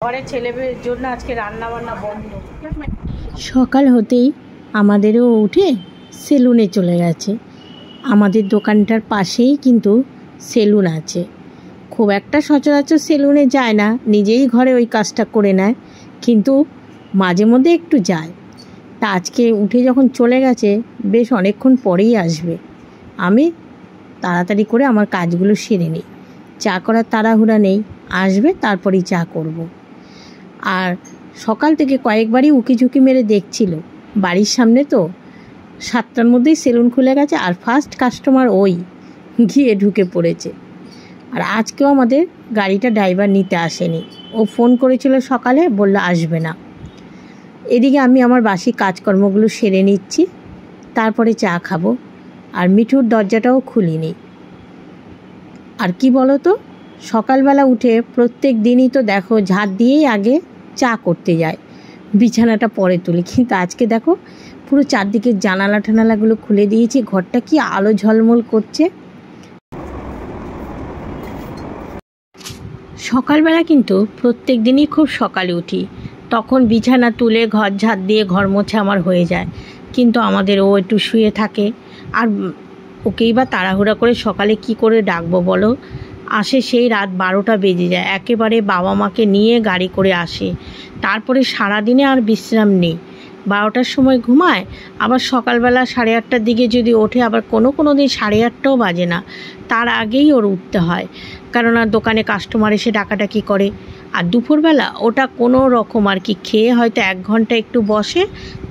ঘরে ছেলেমেয়ের জন্য আজকে রান্না বান্না বন্ধ। সকাল হতেই আমাদেরও উঠে সেলুনে চলে গেছে। আমাদের দোকানটার পাশেই কিন্তু সেলুন আছে। খুব একটা সচরাচর সেলুনে যায় না, নিজেই ঘরে ওই কাজটা করে নেয়, কিন্তু মাঝে মধ্যে একটু যায়। তা আজকে উঠে যখন চলে গেছে বেশ অনেকক্ষণ পরেই আসবে। আমি তাড়াতাড়ি করে আমার কাজগুলো সেরে নিই, চা করার তাড়াহুড়া নেই, আসবে তারপরেই চা করব। আর সকাল থেকে কয়েকবারই উকিঝুঁকি মেরে দেখছিল, বাড়ির সামনে তো 7টার মধ্যেই সেলুন খুলে গেছে, আর ফার্স্ট কাস্টমার ওই গিয়ে ঢুকে পড়েছে। আর আজকেও আমাদের গাড়িটা ড্রাইভার নিতে আসেনি, ও ফোন করেছিল সকালে, বললো আসবে না। এদিকে আমি আমার বাসি কাজকর্মগুলো সেরে নিচ্ছি, তারপরে চা খাবো। আর মিঠুর দরজাটাও খুলিনি। আর কি বলো তো, সকালবেলা উঠে প্রত্যেক দিনই তো দেখো ঝাঁট দিয়েই আগে চা করতে যায়, বিছানাটা পরে তুলি, কিন্তু আজকে দেখো পুরো চারদিকে জানালা টানালাগুলো খুলে দিয়েছি, ঘরটা কি আলো ঝলমল করছে। সকালবেলা কিন্তু প্রত্যেক দিনই খুব সকালে উঠি, তখন বিছানা তুলে ঘর ঝাঁট দিয়ে ঘর মোছা আমার হয়ে যায়। কিন্তু আমাদের ও একটু শুয়ে থাকে, আর ওকেই বা তাড়াহুড়া করে সকালে কি করে ডাকবো বলো। আসে সেই রাত 12টা বেজে যায়, একেবারে বাবা মাকে নিয়ে গাড়ি করে আসে। তারপরে সারাদিনে আর বিশ্রাম নেই, 12টার সময় ঘুমায়, আবার সকালবেলা 8:30টার দিকে যদি ওঠে, আবার কোনো দিন 8:30টাও বাজে না, তার আগেই ওর উঠতে হয়, কেননা দোকানে কাস্টমার এসে ডাকাডাকি করে। আর দুপুরবেলা ওটা কোনো রকম আর কি খেয়ে হয়তো 1 ঘন্টা একটু বসে,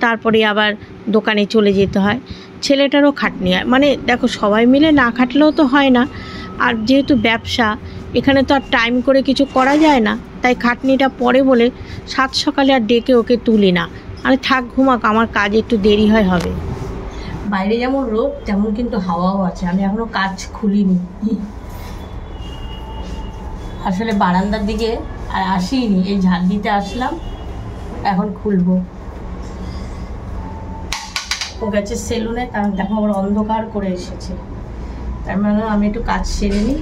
তারপরে আবার দোকানে চলে যেতে হয়। ছেলেটারও খাটনি হয়, মানে দেখো সবাই মিলে না খাটলেও তো হয় না। আর যেহেতু ব্যবসা, এখানে তো আর টাইম করে কিছু করা যায় না, তাই খাটনিটা পড়ে বলে সাত সকালে আর ডেকে ওকে তুলি না। আমি থাক ঘুমাক, আমার কাজ একটু দেরি হবে। বাইরে যেমন রোদ তেমন কিন্তু হাওয়াও আছে। আমি এখনো কাজ খুলিনি, আসলে বারান্দার দিকে আর আসিনি, এই ঝাড় দিতে আসলাম, এখন খুলবো। ও গেছে সেলুনে, তার দেখো আবার অন্ধকার করে এসেছে, তার মানে আমি একটু কাজ সেরে নিই।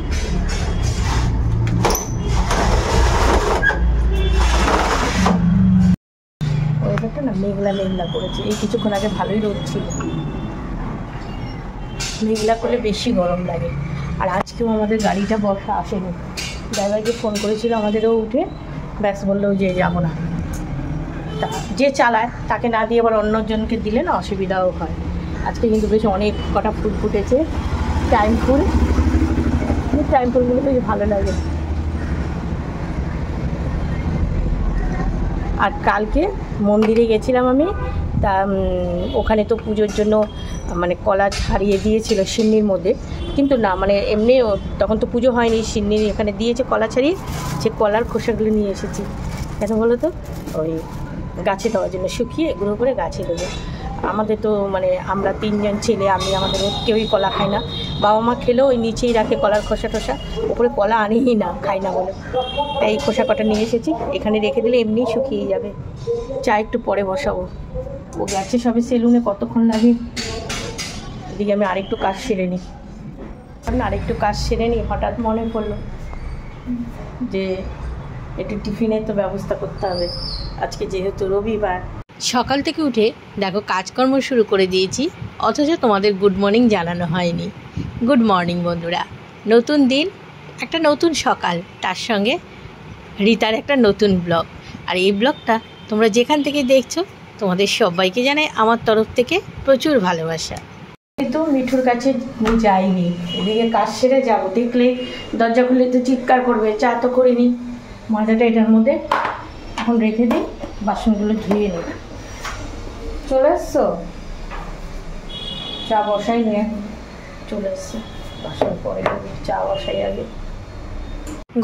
ওয়েদারটা না মেঘলা করেছে, এই কিছুক্ষণ আগে ভালোই রোদ ছিল, মেঘলা করলে বেশি গরম লাগে। আর আজকেও আমাদের গাড়িটা বর্ষা আসেনি, ড্রাইভারকে ফোন করেছিল, আমাদেরও উঠে ব্যাস বললো যে যাবো না। তা যে চালায় তাকে না দিয়ে আবার অন্যজনকে দিলে না অসুবিধাও হয়। আজকে কিন্তু বেশ অনেক কটা ফুল ফুটেছে, টাইম ফুলগুলো বেশ ভালো লাগে। আর কালকে মন্দিরে গেছিলাম আমি, তা ওখানে তো পুজোর জন্য মানে কলা ছাড়িয়ে দিয়েছিল সিন্নির মধ্যে, কিন্তু না মানে এমনি তখন তো পুজো হয়নি, সিন্নি এখানে দিয়েছে কলা ছাড়িয়ে, সে কলার খোসাগুলো নিয়ে এসেছি। কেন বলো তো, ওই গাছে দেওয়ার জন্য, শুকিয়ে গুঁড়ো করে গাছে দেবো। আমাদের তো মানে আমরা 3 জন ছেলে, আমাদের কেউই কলা খায় না, বাবা মা খেলেও ওই নিচেই রাখে কলার খোসা টোসা, ওপরে কলা আনিই না, খাই না বলে। তাই এই খোসা কটা নিয়ে এসেছি, এখানে রেখে দিলে এমনিই শুকিয়ে যাবে। চা একটু পরে বসাবো। ও গেছে সবে সেলুনে, কতক্ষণ লাগে। এদিকে আমি আরেকটু কাজ সেরে নিই, হঠাৎ মনে পড়লো যে একটু টিফিনের তো ব্যবস্থা করতে হবে, আজকে যেহেতু রবিবার। সকাল থেকে উঠে দেখো কাজকর্ম শুরু করে দিয়েছি, অথচ তোমাদের গুড মর্নিং জানানো হয়নি। গুড মর্নিং বন্ধুরা, নতুন দিন, একটা নতুন সকাল, তার সঙ্গে রিতার একটা নতুন ব্লগ। আর এই ব্লগটা তোমরা যেখান থেকে দেখছো তোমাদের সবাইকে জানাই আমার তরফ থেকে প্রচুর ভালোবাসা। তো মিঠুর কাছে যাইনি, এদিকে কাজ সেরে যাবো, দেখলে দরজা খুলে তো চিৎকার করবে। চা তো করিনি, মজাটা এটার মধ্যে এখন রেখে দিই, বাসনগুলো ধুয়ে নিই। চলে এসছো? চা বসাই নিয়ে চলে এসছে, বাসন পরে চা বসাই আগে।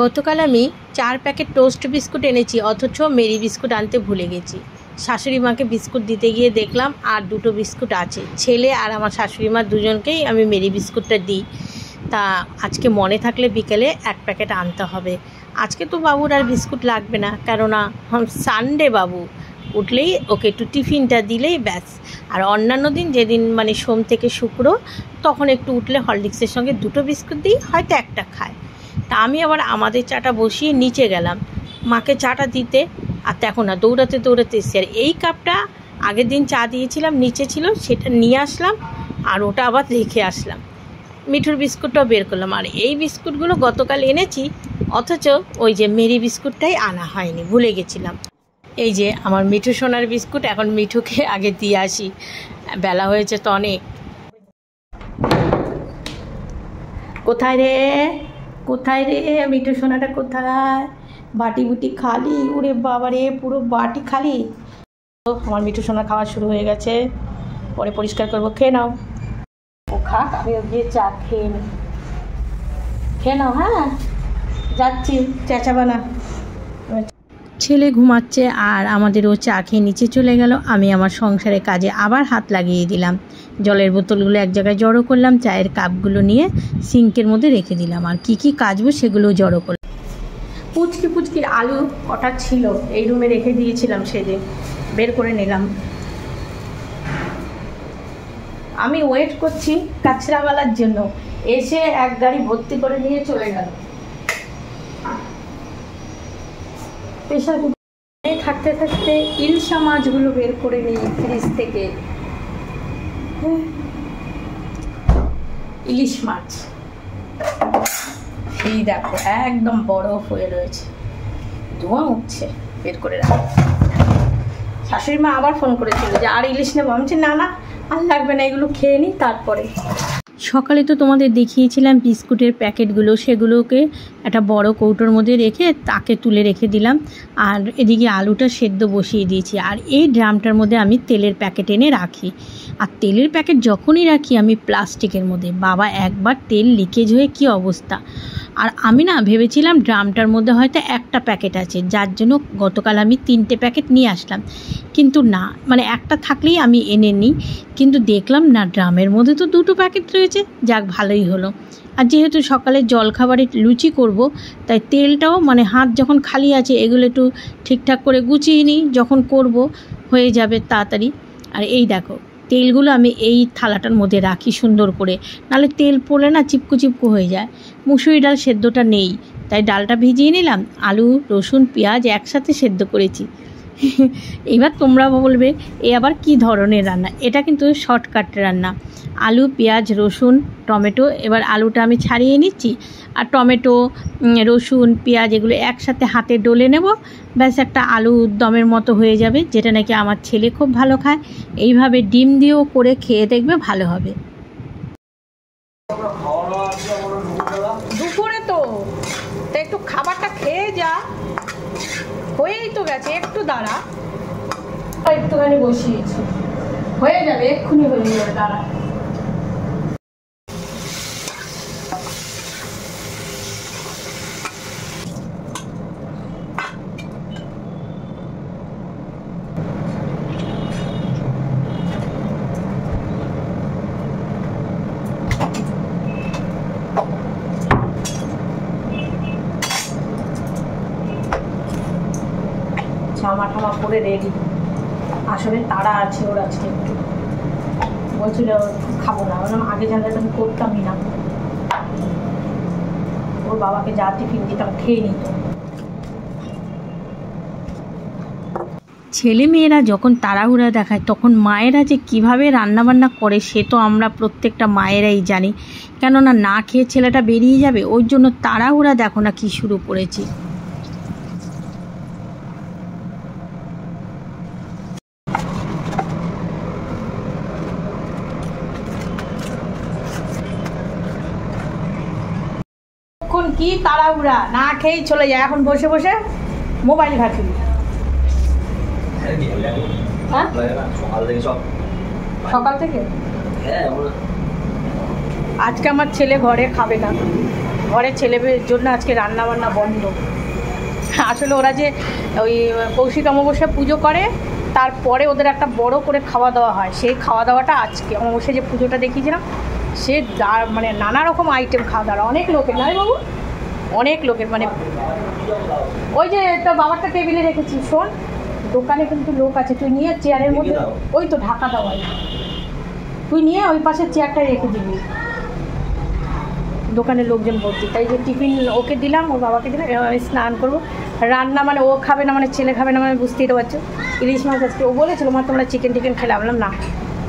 গতকাল আমি 4 প্যাকেট টোস্ট বিস্কুট এনেছি, অথচ মেরি বিস্কুট আনতে ভুলে গেছি। শাশুড়ি মাকে বিস্কুট দিতে গিয়ে দেখলাম আর 2টো বিস্কুট আছে, ছেলে আর আমার শাশুড়ি মা দুজনকেই আমি মেরি বিস্কুটটা দিই। তা আজকে মনে থাকলে বিকেলে 1 প্যাকেট আনতে হবে। আজকে তো বাবুর আর বিস্কুট লাগবে না, কেননা সানডে বাবু উঠলেই ওকে একটু টিফিনটা দিলেই ব্যাস। আর অন্যান্য দিন যেদিন মানে সোম থেকে শুক্র, তখন একটু উঠলে হরলিক্সের সঙ্গে 2টো বিস্কুট দিই, হয়তো একটা খায়। তা আমি আবার আমাদের চাটা বসিয়ে নিচে গেলাম, মাকে চাটা দিতে, আর দেখো না দৌড়াতে দৌড়াতে এসছি। আর এই কাপটা আগের দিন চা দিয়েছিলাম নিচে ছিল, সেটা নিয়ে আসলাম আর ওটা আবার রেখে আসলাম। মিঠুর বিস্কুটটাও বের করলাম। আর এই বিস্কুটগুলো গতকাল এনেছি, অথচ ওই যে মেরি বিস্কুটটাই আনা হয়নি, ভুলে গেছিলাম। এই যে আমার মিঠু সোনার বিস্কুট, এখন মিঠুকে আগে দিয়ে আসি, বেলা হয়েছে তো অনেক। কোথায় রে কোথায় রে মিঠু সোনাটা কোথায়? বাটি বুটি খালি, ওরে বাবা রে, পুরো বাটি খালি। আমার মিঠু সোনা খাওয়া শুরু হয়ে গেছে, পরে পরিষ্কার করবো। খেয়ে নাও, ও খাক, আমি গিয়ে চা খেয়ে নিই। খেয়ে নাও, হ্যাঁ যাচ্ছি, চেঁচাবা না। ছেলে ঘুমাচ্ছে আর আমাদেরও চা খেয়ে নিচে চলে গেল। আমি আমার সংসারের কাজে আবার হাত লাগিয়ে দিলাম। জলের বোতলগুলো এক জায়গায় জড়ো করলাম, চায়ের কাপগুলো নিয়ে সিঙ্কের মধ্যে রেখে দিলাম, আর কি কি কাচবো সেগুলো জড়ো করলাম। পুচকির আলু কটা ছিল, এই রুমে রেখে দিয়েছিলাম, সেদিন বের করে নিলাম। আমি ওয়েট করছি কাঁচরাওয়ালার জন্য, এসে এক গাড়ি ভর্তি করে নিয়ে চলে গেল। প্রেশার কুকারে থাকতে থাকতে ইলশা মাছগুলো বের করে নিই ফ্রিজ থেকে। ইলিশ মাছ, এই দেখো একদম বরফ হয়ে রয়েছে, ধোঁয়া উঠছে, বের করে রাখো। শাশুড়ি মা আবার ফোন করেছিল যে আর ইলিশ নেবো, আমি বলছি না না আর লাগবে না, এগুলো খেয়ে নিই তারপরে। সকালে তো তোমাদের দেখিয়েছিলাম বিস্কুটের প্যাকেটগুলো, সেগুলোকে একটা বড় কৌটোর মধ্যে রেখে তাকে তুলে রেখে দিলাম। আর এদিকে আলুটা সেদ্ধ বসিয়ে দিয়েছি। আর এই ড্রামটার মধ্যে আমি তেলের প্যাকেট এনে রাখি, আর তেলের প্যাকেট যখনই রাখি আমি প্লাস্টিকের মধ্যে। বাবা একবার তেল লিকেজ হয়ে কি অবস্থা। আর আমি না ভেবেছিলাম ড্রামটার মধ্যে হয়তো একটা প্যাকেট আছে, যার জন্য গতকাল আমি 3টে প্যাকেট নিয়ে আসলাম, কিন্তু না, মানে একটা থাকলেই আমি এনে নিই, কিন্তু দেখলাম না ড্রামের মধ্যে তো 2টো প্যাকেট রয়েছে। যাক ভালোই হলো। আর যেহেতু সকালে জলখাবারে লুচি করব, তাই তেলটাও মানে হাত যখন খালি আছে এগুলো একটু ঠিকঠাক করে গুছিয়ে নিই, যখন করব হয়ে যাবে তাড়াতাড়ি। আর এই দেখো তেলগুলো আমি এই থালাটার মধ্যে রাখি সুন্দর করে, নাহলে তেল পড়লে না চিপকু চিপকু হয়ে যায়। মুসুরি ডাল সেদ্ধটা নেই, তাই ডালটা ভিজিয়ে নিলাম, আলু রসুন পেঁয়াজ একসাথে সেদ্ধ করেছি। এবার তোমরা বলবে এ আবার কি ধরনের রান্না, এটা কিন্তু শর্টকাট রান্না। আলু পেঁয়াজ রসুন টমেটো, এবার আলুটা আমি ছাড়িয়ে নিচ্ছি, আর টমেটো রসুন পেঁয়াজ এগুলো একসাথে হাতে ডলে নেব, ব্যাস একটা আলু দমের মতো হয়ে যাবে, যেটা নাকি আমার ছেলে খুব ভালো খায়। এইভাবে ডিম দিয়েও করে খেয়ে দেখবে, ভালো হবে। দুপুরে তো একটু খাবারটা খেয়ে যা, হয়েই তো গেছে, একটু দাঁড়া, একটুখানি বসিয়েছি, হয়ে যাবে, এক্ষুনি হয়ে যাবে, দাঁড়া। জামা টামা পরে রেডি, আসলে তাড়া আছে ওর আজকে, একটু বলছিল খাবো না, বললাম আগে জানলে তো আমি করতামই না, ওর বাবাকে যা টিফিন দিতাম খেয়ে নিত। ছেলে মেয়েরা যখন তাড়াহুড়া দেখায় তখন মায়েরা যে কীভাবে রান্নাবান্না করে সে তো আমরা প্রত্যেকটা মায়েরাই জানি, কেননা না খেয়ে ছেলেটা বেরিয়ে যাবে, ওই জন্য তাড়াহুড়া দেখো না কি শুরু করেছি। কি তাড়াহুড়া, না খেয়েই চলে যায়, এখন বসে বসে মোবাইল ঘাঁটি। সকাল থেকে আজকে আমার ছেলে ঘরে খাবে না, ঘরে ছেলেদের জন্য আজকে রান্না বান্না বন্ধ। আসলে ওরা যে ওই কৌশিক অমাবস্যা পুজো করে, তারপরে ওদের একটা বড় করে খাওয়া দাওয়া হয়, সেই খাওয়া দাওয়াটা আজকে অমাবস্যা যে পুজোটা দেখিয়েছিলাম, সে মানে নানা রকম আইটেম খাওয়া দাওয়া, অনেক লোকের নয় বাবু, অনেক লোকের, মানে ওই যে তো বাবারটা টেবিলে রেখেছি, শোন দোকানে কিন্তু লোক আছে, তুই নিয়ে চেয়ারের মধ্যে ওই তো ঢাকা দেওয়াই, তুই নিয়ে ওই পাশের চেয়ারটাই রেখে দিবি, দোকানের লোকজন ভর্তি। তাই যে টিফিন ওকে দিলাম, ওর বাবাকে দিলাম, এবার স্নান করবো, রান্না মানে ও খাবে না, মানে ছেলে খাবে না, মানে বুঝতেই তো পারছো। ইলিশ মাছ আজকে ও বলেছিল মা তোমরা চিকেন টিকেন খেলে, বললাম না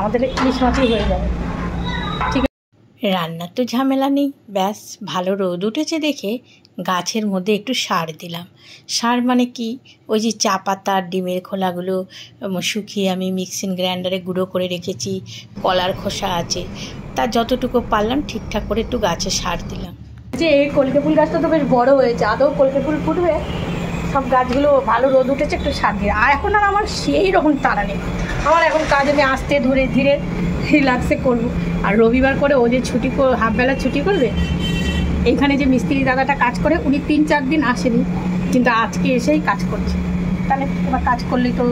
আমাদের ইলিশ মাছই হয়ে যাবে। ঠিক আছে, রান্নার তো ঝামেলা নেই, ব্যাস ভালো রোদ উঠেছে দেখে গাছের মধ্যে একটু সার দিলাম। সার মানে কি, ওই যে চা পাতা ডিমের খোলাগুলো শুকিয়ে আমি মিক্সিং গ্রাইন্ডারে গুঁড়ো করে রেখেছি, কলার খোসা আছে, তা যতটুকু পারলাম ঠিকঠাক করে একটু গাছে সার দিলাম। যে এই কলকে ফুল গাছটা তো বেশ বড় হয়েছে, আদৌ কলকে ফুল ফুটবে। সব গাছগুলো ভালো রোদ উঠেছে, একটু সার দিয়ে। আর এখন আর আমার সেই রকম তাড়া নেই, আমার এখন কাজ আমি আস্তে ধরে ধীরে রিল্যাক্সে করবো। আর রবিবার করে ও যে ছুটি, হাফবেলা ছুটি করবে, এইখানে যে মিস্ত্রি দাদাটা কাজ করে উনি 3-4 দিন আসেনি, কিন্তু আজকে এসেই কাজ করছে। তাহলে এবার কাজ করলেই তো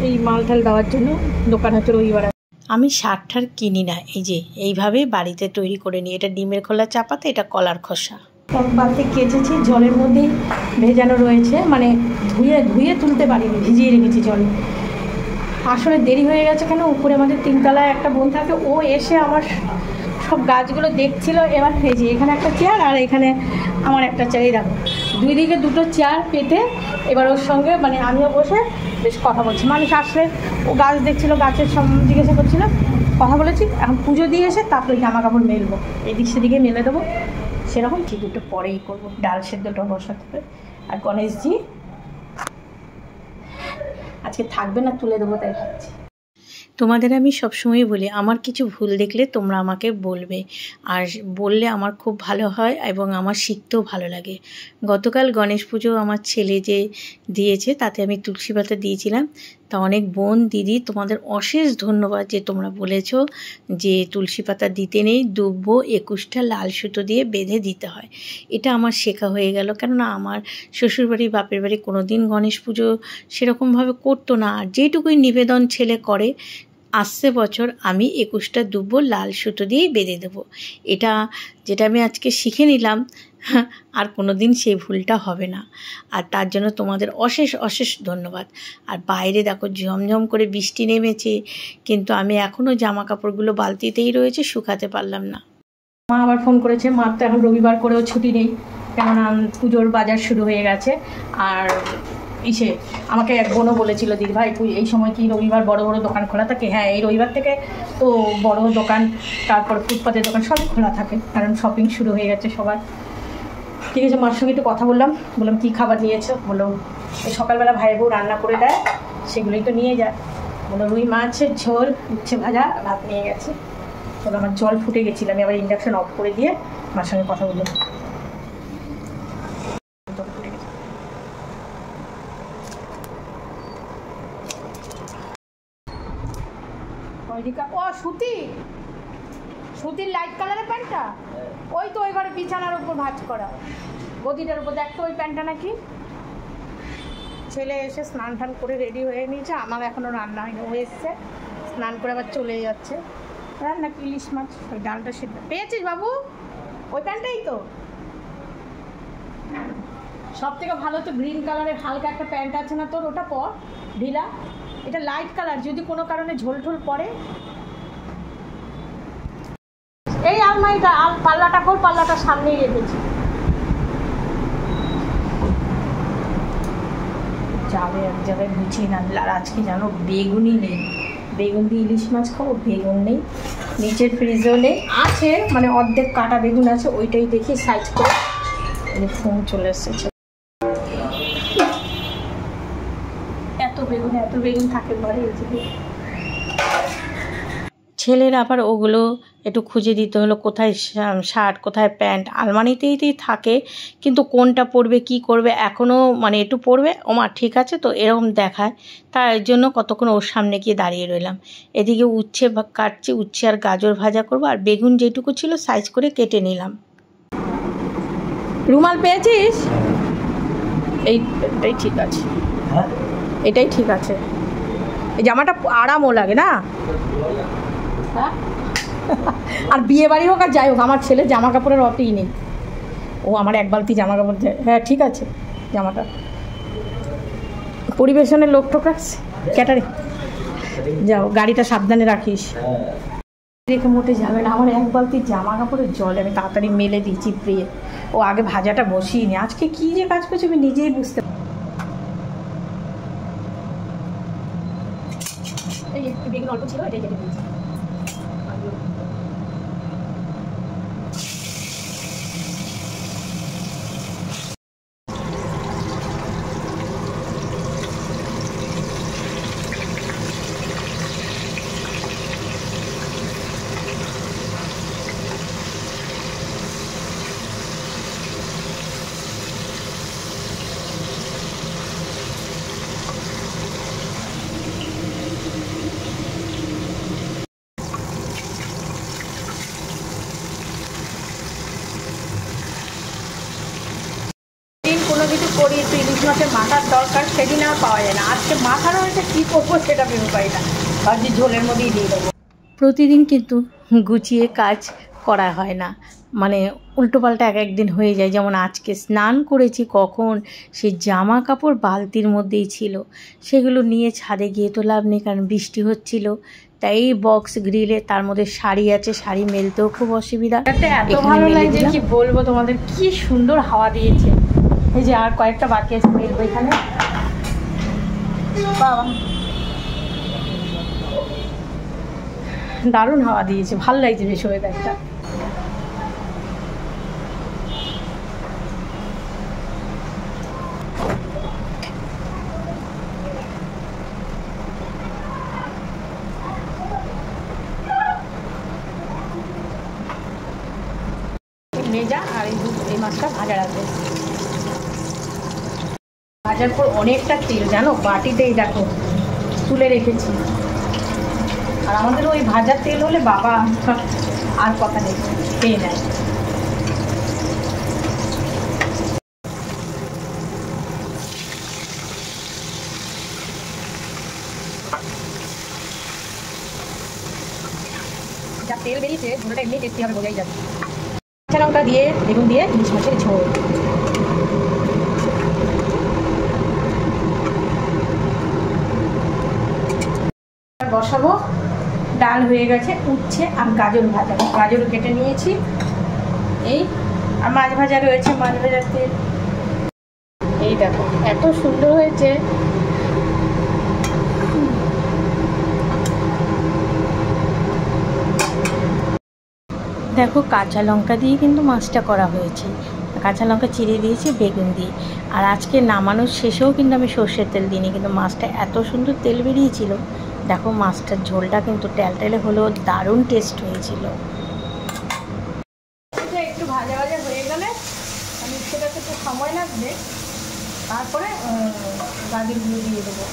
এই মাল ঠাল দেওয়ার জন্য দোকান হচ্ছে রবিবার। আমি সার ঠার কিনি না, এই যে এইভাবেই বাড়িতে তৈরি করে নিই। এটা ডিমের খোলা চা পাতা, এটা কলার খোসা। সব বালতি কেচেছি, জলের মধ্যেই ভেজানো রয়েছে, মানে ধুয়ে ধুয়ে তুলতে পারিনি, ভিজিয়ে রেখেছি জলে। আসলে দেরি হয়ে গেছে কেন, উপরে আমাদের 3 তলায় একটা বোন থাকে, ও এসে আমার সব গাছগুলো দেখছিল। এবার এই যে এখানে একটা চেয়ার আর এখানে আমার একটা চেয়ারই রাখো, 2 দিকে 2টো চেয়ার পেতে এবার ওর সঙ্গে মানে আমিও বসে বেশ কথা বলছি। মানুষ আসলে ও গাছ দেখছিল, গাছের সব জিজ্ঞাসা করছিল, কথা বলেছি। এখন পুজো দিয়ে এসে তারপরে জামা কাপড় মেলবো, এদিক সেদিকে মেলে দেবো, সেরকম ঠিক একটু পরেই করবো। ডাল সেদ্ধটা বসাতে হবে। আর গণেশজি আজকে থাকবে না, তুলে দেবো তাই ভাবছি। তোমাদের আমি সবসময় বলি, আমার কিছু ভুল দেখলে তোমরা আমাকে বলবে, আর বললে আমার খুব ভালো হয় এবং আমার শিখতেও ভালো লাগে। গতকাল গণেশ পুজো আমার ছেলে যে দিয়েছে, তাতে আমি তুলসী পাতা দিয়েছিলাম। তা অনেক বোন দিদি তোমাদের অশেষ ধন্যবাদ যে তোমরা বলেছো যে তুলসী পাতা দিতে নেই, দুব্বো 21টা লাল সুতো দিয়ে বেঁধে দিতে হয়। এটা আমার শেখা হয়ে গেল, কেননা আমার শ্বশুরবাড়ি বাপের বাড়ি কোনো দিন গণেশ পুজো সেরকমভাবে করতো না। আর যেটুকুই নিবেদন ছেলে করে, আসছে বছর আমি 21টা দুব্বো লাল সুতো দিয়েই বেঁধে দেবো। এটা যেটা আমি আজকে শিখে নিলাম, আর কোনো দিন সেই ভুলটা হবে না। আর তার জন্য তোমাদের অশেষ অশেষ ধন্যবাদ। আর বাইরে দেখো ঝমঝম করে বৃষ্টি নেমেছে, কিন্তু আমি এখনও জামা কাপড়গুলো বালতিতেই রয়েছে, শুকাতে পারলাম না। মা আবার ফোন করেছে, মার তো এখন রবিবার করেও ছুটি নেই, কেননা পুজোর বাজার শুরু হয়ে গেছে। আর ইসে আমাকে এক বোনও বলেছিল, দিদি ভাই এই সময় কি রবিবার বড় বড় দোকান খোলা থাকে? হ্যাঁ, এই রবিবার থেকে তো বড় দোকান, তারপর ফুটপাতের দোকান সবই খোলা থাকে, কারণ শপিং শুরু হয়ে গেছে সবার। ঠিক আছে, মার সঙ্গে একটু কথা বললাম কী খাবার নিয়েছো? বললো এই সকালবেলা ভাই বউ রান্না করে দেয়, সেগুলোই তো নিয়ে যায়। বললো রুই মাছের ঝোল, উচ্ছে ভাজা, ভাত নিয়ে গেছে। তবে আমার জল ফুটে গেছিল, আমি আবার ইন্ডাকশন অফ করে দিয়ে মার সঙ্গে কথা বললাম। ও সুতির লাইট কালারের প্যান্টটা, ওই তো ওই ঘরে বিছানার উপর ভাঁজ করা গদিটার উপর, দেখতো ওই প্যান্টটা নাকি। ছেলে এসে স্নান টান করে রেডি হয়ে নিয়েছে, আমার এখনও রান্না হয়নি। ও এসছে স্নান করে আবার চলে যাচ্ছে। রান্না ইলিশ মাছ, ওই ডালটা সেদ্ধ পেয়েছিস বাবু? ওই প্যান্টটাই তো সব থেকে ভালো। তো গ্রিন কালারের হালকা একটা প্যান্ট আছে না তোর, ওটা পর ঢিলা। এটা লাইট কালার, যদি কোনো কারণে ঝোল ঝোল পড়ে। এই আলমারিটা পাল্লাটা খোল, পাল্লাটা সামনেই রেখেছি। যাবে এক জায়গায় গুছিয়ে না। আর আজকে জানো বেগুনই নেই, বেগুন দিয়ে ইলিশ মাছ খাবো, বেগুন নেই। নিচের ফ্রিজেও নেই, আছে মানে অর্ধেক কাটা বেগুন আছে, ওইটাই দেখি সাইজ করে। ফোন চলে এসেছে, এত বেগুন থাকে ঘরে। ছেলের আবার ওগুলো একটু খুঁজে দিতে হলো, কোথায় শার্ট কোথায় প্যান্ট, আলমারিতেই থাকে, কিন্তু কোনটা পরবে কি করবে এখনও মানে একটু পরবে, ওমা ঠিক আছে তো এরকম দেখায়। তার জন্য কতক্ষণ ওর সামনে গিয়ে দাঁড়িয়ে রইলাম। এদিকে উচ্ছে কাটছি, উচ্ছে আর গাজর ভাজা করবো, আর বেগুন যেটুকু ছিল সাইজ করে কেটে নিলাম। রুমাল পেয়েছিস? এইটাই ঠিক আছে, এটাই ঠিক আছে। এই জামাটা আরামও লাগে না। হ্যাঁ, আর বিয়ে বাড়ি হোক আর যাই হোক, আমার ছেলে জামা কাপড়ের অতই নেই। ও আমার এক বালতি জামা কাপড় দেয়। হ্যাঁ ঠিক আছে, জামাটা পরিবেশনের লোক টোক রাখছে, ক্যাটারে যাও, গাড়িটা সাবধানে রাখিস। রেখে মোটে যাবে না, আমার এক বালতি জামা কাপড়ের জল আমি তাড়াতাড়ি মেলে দিই চিপড়িয়ে। ও আগে ভাজাটা বসিয়ে নি। আজকে কী যে কাজ করছে আমি নিজেই বুঝতে বেগুন অল্প ছিল, এটাই কেটে দিয়েছি। কোনো কিছু করি একটু ইলিশ মাছের মাথার দরকার, সেদিন আর পাওয়া যায় না। আজকে মাথা রয়েছে, কী করবো সেটা ভেবে পাই না, ভাবছি ঝোলের মধ্যেই দিয়ে দেবো। প্রতিদিন কিন্তু গুছিয়ে কাজ করা হয় না, মানে উল্টোপাল্টা এক একদিন হয়ে যায়। যেমন আজকে স্নান করেছি কখন, সে জামা কাপড় বালতির মধ্যেই ছিল, সেগুলো নিয়ে ছাদে গিয়ে তো লাভ নেই, কারণ বৃষ্টি হচ্ছিল। তাই এই বক্স গ্রিলে, তার মধ্যে শাড়ি আছে, শাড়ি মেলতেও খুব অসুবিধা। এত ভালো লাগছে কি বলবো তোমাদের, কি সুন্দর হাওয়া দিয়েছে। এই যে আর কয়েকটা বাকি আছে মেলবো এখানে। বাবা দারুণ হাওয়া দিয়েছে, ভালো লাগছে বেশ ওয়েদারটা। মেজা আর এই মাছটা ভাজা রাখবে। ভাজার পর অনেকটা তেল জানো, বাটিতেই দেখো তুলে রেখেছি। আর আমাদের ওই ভাজার তেল হলে বাবা আর কথা নেই, খেয়ে নেয়। যা তেল বেরিয়েছে ঝোলটা এমনি টেস্টি হবে, বোঝাই যাবে। কাঁচা লঙ্কা দিয়ে বেগুন দিয়ে ইলিশ মাছের ঝোল। বসাবো, ডাল হয়ে গেছে, উচ্ছে আর গাজর ভাজা, গাজর কেটে নিয়েছি। এই আর মাছ ভাজা রয়েছে, মাছ ভাজার তেল। এই দেখো এত সুন্দর হয়েছে। দেখো কাঁচা লঙ্কা দিয়ে কিন্তু মাছটা করা হয়েছে, কাঁচা লঙ্কা চিড়ে দিয়েছি বেগুন দিয়ে। আর আজকে নামানোর শেষেও কিন্তু আমি সর্ষের তেল দিইনি, কিন্তু মাছটা এত সুন্দর তেল বেরিয়েছিল। দেখো মাছটার ঝোলটা কিন্তু টেলটেলে হলেও দারুণ টেস্ট হয়েছিল। একটু ভাজা ভাজা হয়ে গেলে আমি সেটাতে একটু সময় লাগবে, তারপরে গাজরগুলো দিয়ে দেবো।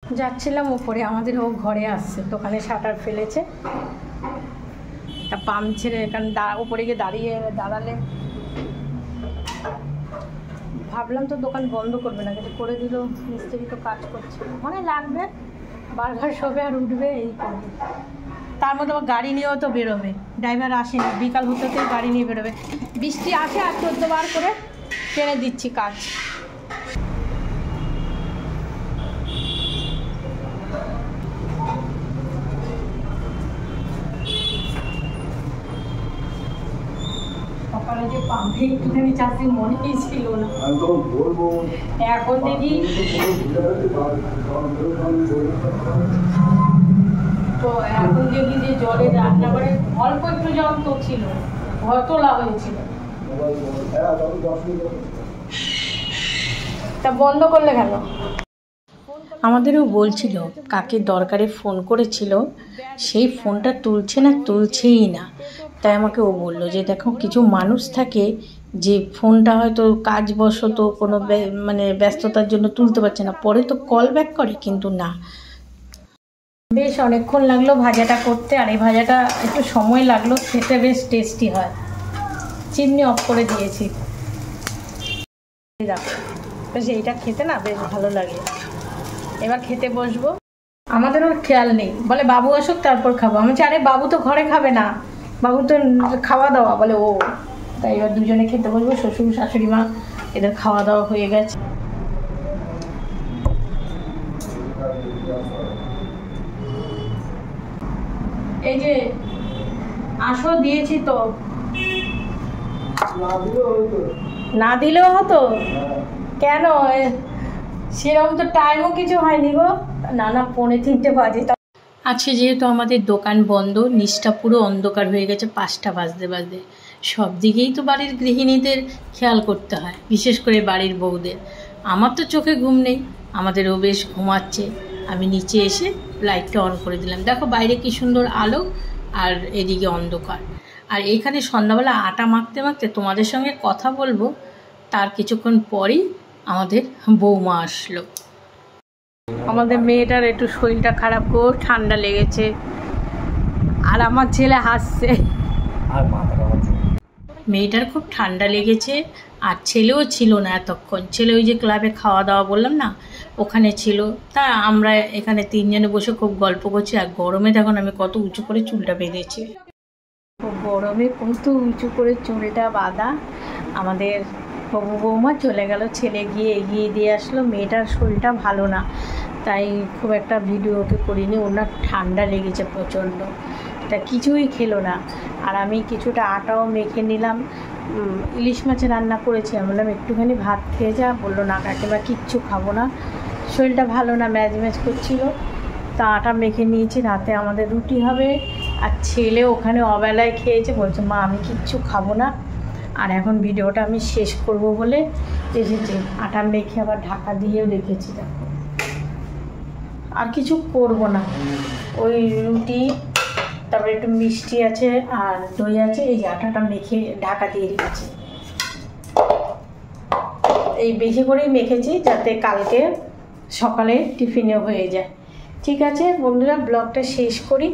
যাচ্ছিলাম ওপরে, আমাদের ও ঘরে আসছে, দোকানে শাটার ফেলেছে, তা পাম্প ছেড়ে এখানে ওপরে গিয়ে দাঁড়ালে ভাবলাম তো দোকান বন্ধ করবে না, কিন্তু করে দিল। মিস্ত্রি তো কাজ করছে, মনে লাগবে বারবার শোবে আর উঠবে, এই করবে। তার মধ্যে আবার গাড়ি নিয়েও তো বেরোবে, ড্রাইভার আসেনি, বিকাল হতে গাড়ি নিয়ে বেরোবে। বৃষ্টি আসে আর 14 বার করে টেনে দিচ্ছি কাজ। সকালে যে পাম্পে একটুখানি চাষি মনেই ছিল না, এখন দেখি তো এখন দেখি যে জলে রান্না করে অল্প একটু জল তো ছিল, ঘর তোলা হয়েছিল, তা বন্ধ করলে কেন? আমাদেরও বলছিল কাকে দরকারে ফোন করেছিল, সেই ফোনটা তুলছে না, তুলছেই না। তাই আমাকে ও বললো যে দেখো কিছু মানুষ থাকে যে ফোনটা হয়তো কাজবশত কোনো মানে ব্যস্ততার জন্য তুলতে পারছে না, পরে তো কল ব্যাক করে, কিন্তু না। বেশ অনেকক্ষণ লাগলো ভাজাটা করতে, আর এই ভাজাটা একটু সময় লাগলো, খেতে বেশ টেস্টি হয়। চিমনি অফ করে দিয়েছি, দেখো বেশ এইটা খেতে না বেশ ভালো লাগে। এবার খেতে বসবো। আমাদের ওর খেয়াল নেই, বলে বাবু আসুক তারপর খাবো। আমি বলছি আরে বাবু তো ঘরে খাবে না, বাবু তো খাওয়া দাওয়া, বলে ও। তাই এবার দুজনে খেতে বলবো, শ্বশুর শাশুড়ি মা এদের খাওয়া দাওয়া হয়ে গেছে। এই যে আসো, দিয়েছি তো। না দিলেও হতো, কেন? সেরকম তো টাইমও কিছু হয়নি গো। না 3:45 বাজে। আজকে যেহেতু আমাদের দোকান বন্ধ, নিচটা পুরো অন্ধকার হয়ে গেছে 5টা বাজতে বাজতে। সব দিকেই তো বাড়ির গৃহিণীদের খেয়াল করতে হয়, বিশেষ করে বাড়ির বউদের। আমার তো চোখে ঘুম নেই, আমাদেরও বেশ ঘুমাচ্ছে। আমি নিচে এসে লাইটটা অন করে দিলাম। দেখো বাইরে কি সুন্দর আলো, আর এদিকে অন্ধকার। আর এখানে সন্ধ্যাবেলা আটা মাখতে মাখতে তোমাদের সঙ্গে কথা বলবো, তার কিছুক্ষণ পরই আমাদের বৌমা আসলো। আমাদের মেয়েটার একটু শরীরটা খারাপ গো, ঠান্ডা লেগেছে, আর আমার ছেলে হাসছে। মেয়েটার খুব ঠান্ডা লেগেছে, আর ছেলেও ছিল না এতক্ষণ। ছেলে ওই যে ক্লাবে খাওয়া দাওয়া বললাম না, ওখানে ছিল। তা আমরা এখানে 3 জনে বসে খুব গল্প করছি। আর গরমে দেখুন আমি কত উঁচু করে চুলটা বেঁধেছি, গরমে কত উঁচু করে চুলটা বাঁধা। আমাদের বাবু বৌমা চলে গেল, ছেলে গিয়ে এগিয়ে দিয়ে আসলো। মেয়েটার শরীরটা ভালো না, তাই খুব একটা ভিডিও ওকে করিনি। ওনার ঠান্ডা লেগেছে প্রচণ্ড, তা কিছুই খেলো না। আর আমি কিছুটা আটাও মেখে নিলাম। ইলিশ মাছ রান্না করেছি, আমি বললাম একটুখানি ভাত খেয়ে যা। বললো না কাকিমা কিচ্ছু খাবো না, শরীরটা ভালো না, ম্যাজ ম্যাজ করছিলো। তা আটা মেখে নিয়েছি, রাতে আমাদের রুটি হবে। আর ছেলে ওখানে অবেলায় খেয়েছে, বলছে মা আমি কিচ্ছু খাবো না। আর এখন ভিডিওটা আমি শেষ করব বলে এসেছি। আটা মেখে আবার ঢাকা দিয়েও রেখেছি। দেখো আর কিছু করব না, ওই রুটি, তারপরে একটু মিষ্টি আছে আর দই আছে। এই যে আটাটা মেখে ঢাকা দিয়ে রেখেছি, এই বেশি করেই মেখেছি যাতে কালকে সকালে টিফিনেও হয়ে যায়। ঠিক আছে বন্ধুরা, ব্লগটা শেষ করি।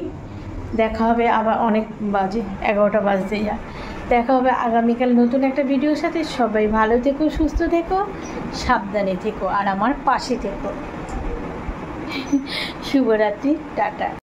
দেখা হবে আবার, অনেক বাজে, 11টা বাজতে যায়। দেখা হবে আগামীকাল নতুন একটা ভিডিওর সাথে। সবাই ভালো থেকো, সুস্থ থেকো, সাবধানে থেকো, আর আমার পাশে থেকো। শুভরাত্রি, টাটা।